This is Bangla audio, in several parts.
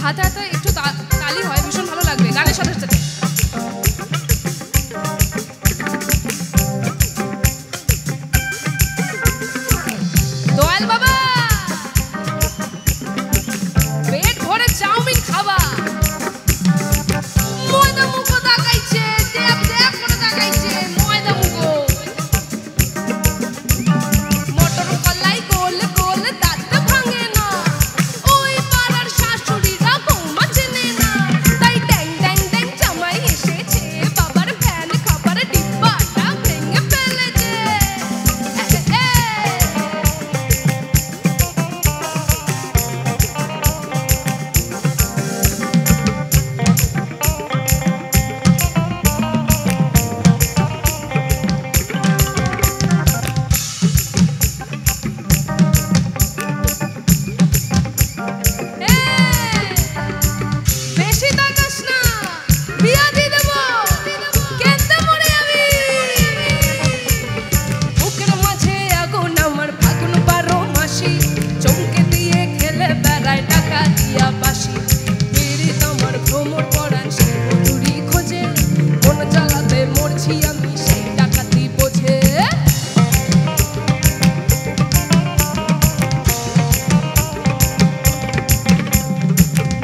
হাতে হাতে একটু তালি হয়, ভীষণ ভালো লাগবে গানের সাথে সাথে। দয়াল বাবা পেট ভরে চাউমিন খাবা, ময়দা মুখো তাকাইছে, দেখ দেখ করে তাকাইছে ময়দা মুখো, মটর কলাই গোল গোল দাঁত ভাঙে না, ওই পাড়ার শাশুড়িরা বৌমা চেনে না, তাই ড্যাং ড্যাং ড্যাং জামাই এসেছে, বাবার ফ্যান খাবার ডিব্বাটা ভেঙে ফেলেছে। বেশি তাকাস না, বিয়া দিয়ে দেব, কেনতে মরে আমি, বুকের মাঝে আগুন আমার ফাগুন 12 মাসি, চমকে দিয়ে খেলে বেড়ায় টাকা দিয়া বাসি, পীড়িত আমার ভ্রমর পড়ান সে মধুরি খোঁজে, কোন জ্বালাতে মরছি আমি সেই ডাকাতি বোঝে।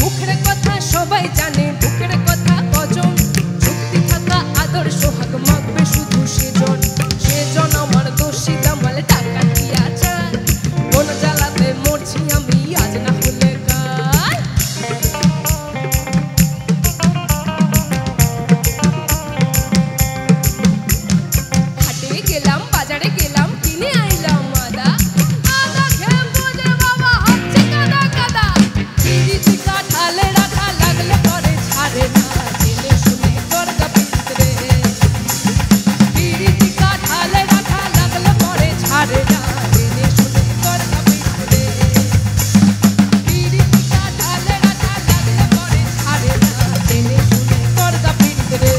মুখের কথা সবাই জানে, বুকের কথা কজন, যুক্তি থাকা আদর সোহাগ মাখবে শুধু সেজন, সেজন আমার দোষী দামাল টাকা দিয়া চায়, কোন জ্বালাতে মরছি আমি আজ না হলে কাল। হাটে গেলাম বাজারে গেলাম কিনে আইলাম আদা, আদা খেয়ে বোঝে বাবা হচ্ছে কাদা কাদা, পিরিতি কাঁঠালে রাখা লাগলে পরে ছাড়ে না, জেনে শুনে করগা পিতরে, পিরিতি কাঁঠালে রাখা লাগলে পরে ছাড়ে না, জেনে শুনে করগা পিতরে, পিরিতি কাঁঠালে রাখা লাগলে পরে ছাড়ে না, জেনে শুনে করগা পিতরে,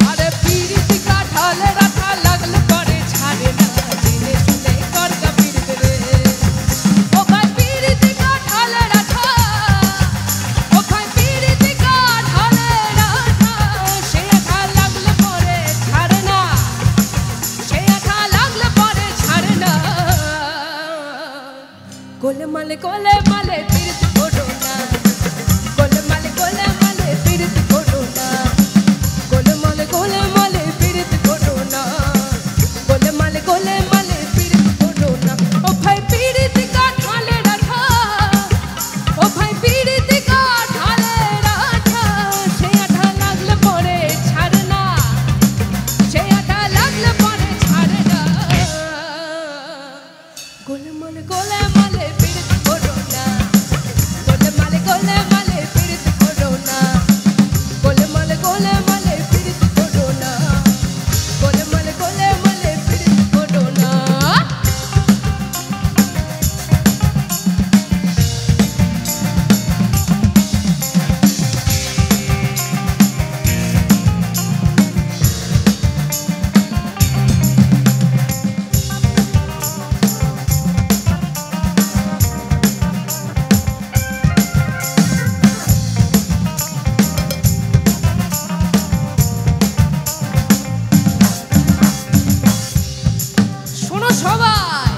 আরে পিরিতি কাঁঠালে রাখা লাগলে পরে ছাড়ে না, জেনে শুনে করগা পিতরে। ও ভাই পিরিতি কাঁঠালে রাখা, ও ভাই পিরিতি কাঁঠালে রাখা, সে আঠা লাগলে পরে ছাড়ে না, সে আঠা লাগলে পরে ছাড়ে না, গোলমালে গোলমালে পিরিতি করো না, গোলমালে গোলমালে পিরিতি করো না, গোলমালে গোলমালে পিরিতি করো না, গোলমালে গোলমালে পিরিতি করো না, ও ভাই পিরিতি কাঁঠালে রাখা, ও ভাই পিরিতি কাঁঠালে রাখা, সে আঠা লাগলে পরে ছাড়ে না, সে আঠা লাগলে পরে ছাড়ে না, গোলমালে গোলমালে পিরিতি করো না, গোলমালে গোলমালে পিরিতি করো না, গোলমালে গোলমালে পিরিতি করো না, গোলমালে গোলমালে পিরিতি করো না। শোনো সবাই,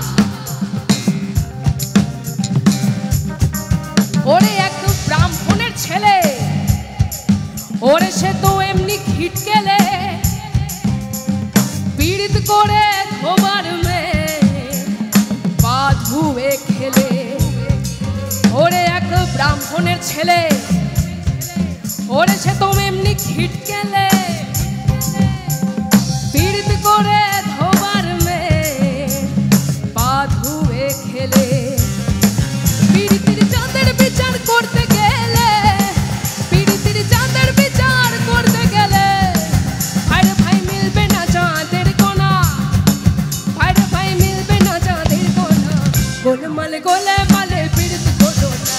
ওরে এক ব্রাহ্মণের ছেলে, ওরে সে তো এমনি খিটকেলে, পীড়িত করে খোবার মেয়ে পা ধুয়ে খেলে, ওরে এক ব্রাহ্মণের ছেলে, ওরে সে তো এমনি খিটকেলে, পীড়িত করে ধোবার মেয়ে পা ধুয়ে খেলে, পীড়িতির চাঁদের বিচার করতে গেলে, পীড়িতির চাঁদের বিচার করতে গেলে, ভাইরে ভাই মিলবে না চাঁদের কোনা, ভাইরে ভাই মিলবে না চাঁদের কোনা, গোলমালে গোলমালে পীড়িত করো না,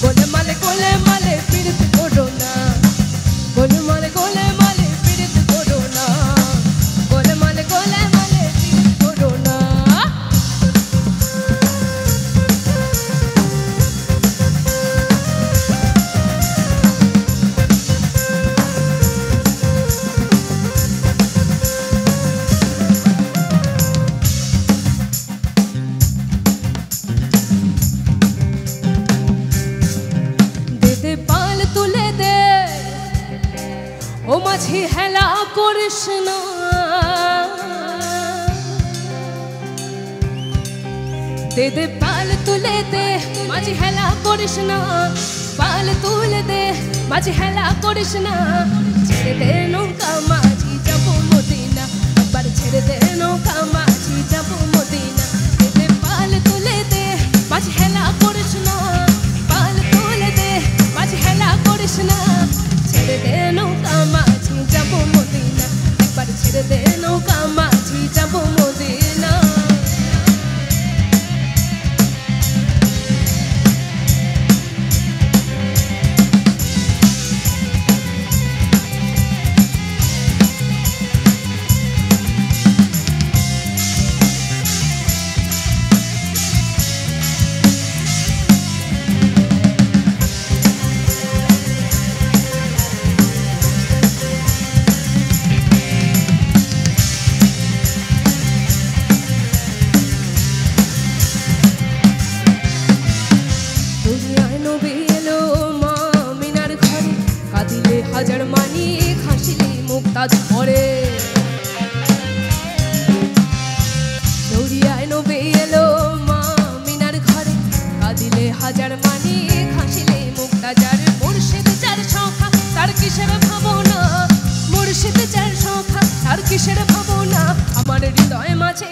গোলমালে গোলমালে পীড়িত করো না, গোলমালে গোলমালে মাঝি হেলা করিস না, দে দে পাল তুলে দে মাঝি হেলা করিস না, পাল তুলে দে মাঝি হেলা করিস না, ছেড়ে দে নৌকা মাঝি যাবো মদিনা, একবার ছেড়ে দে নৌকা মাঝি যাবো মদিনা, দে দে পাল তুলে দে মাঝি হেলা করিস না, পাল তুলে দে মাঝি হেলা করিস না, ছেড়ে দে নৌকা মাঝি যাবো মদিনা, একবার ছেড়ে দে নৌকা মাঝি যাবো মদিনা। হাজার মানি খাসিলি মুক্তা ধরে, দৌড়িয়ায় নবে এলো মা মিনার ঘরে, কাঁদিলে হাজার মানি খাসিলে মুক্তা যার, মুর্শিদ যার সংখ্যা তার কিসের ভাবনা, মুর্শিদ যার সংখ্যা তার কিসের ভাবনা, আমার হৃদয় মাঝে